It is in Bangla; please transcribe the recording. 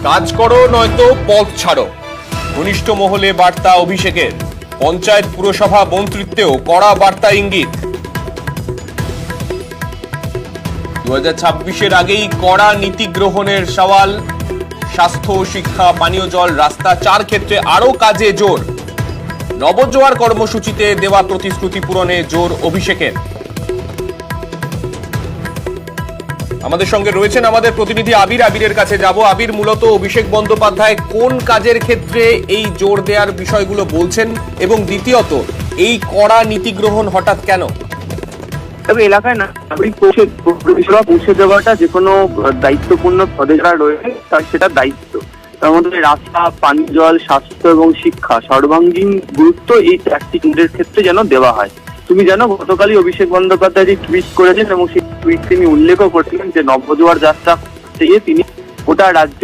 কাজ করো নয়তো পথ ছাড়ো, ঘনিষ্ঠ মহলে বার্তা অভিষেকের। পঞ্চায়েত পুরসভা মন্ত্রিত্বেও কড়া বার্তা ইঙ্গিত। 2026-এর আগেই কড়া নীতি গ্রহণের সওয়াল। স্বাস্থ্য, শিক্ষা, পানীয় জল, রাস্তা, 4 ক্ষেত্রে আরো কাজে জোর। নবজোয়ার কর্মসূচিতে দেওয়া প্রতিশ্রুতি পূরণে জোর অভিষেকের। আমাদের সঙ্গে রয়েছেন আমাদের প্রতিনিধি আবিরের কাছে যাব। আবির, মূলত অভিষেক বন্দ্যোপাধ্যায় কোন কাজের ক্ষেত্রে এই জোর দেওয়ার বিষয়গুলো বলছেন, এবং দ্বিতীয়ত এই কড়া নীতি গ্রহণ হঠাৎ কেন? তবে এলাকায় নাগরিক পরিষেবা পৌঁছে দেওয়াটা যে কোনো দায়িত্বপূর্ণ পদে যারা রয়েছে তার সেটা দায়িত্ব। তার মধ্যে রাস্তা, পানীয় জল, স্বাস্থ্য এবং শিক্ষা সর্বাঙ্গীন গুরুত্ব এই 4টি কেন্দ্রের ক্ষেত্রে যেন দেওয়া হয়। তুমি জানো, গতকালই অভিষেক বন্দ্যোপাধ্যায় যে টুইট করেছেন এবং সেই টুইট তিনি উল্লেখও করেছিলেন যে নবজোয়ার যাত্রা থেকে তিনি গোটা রাজ্য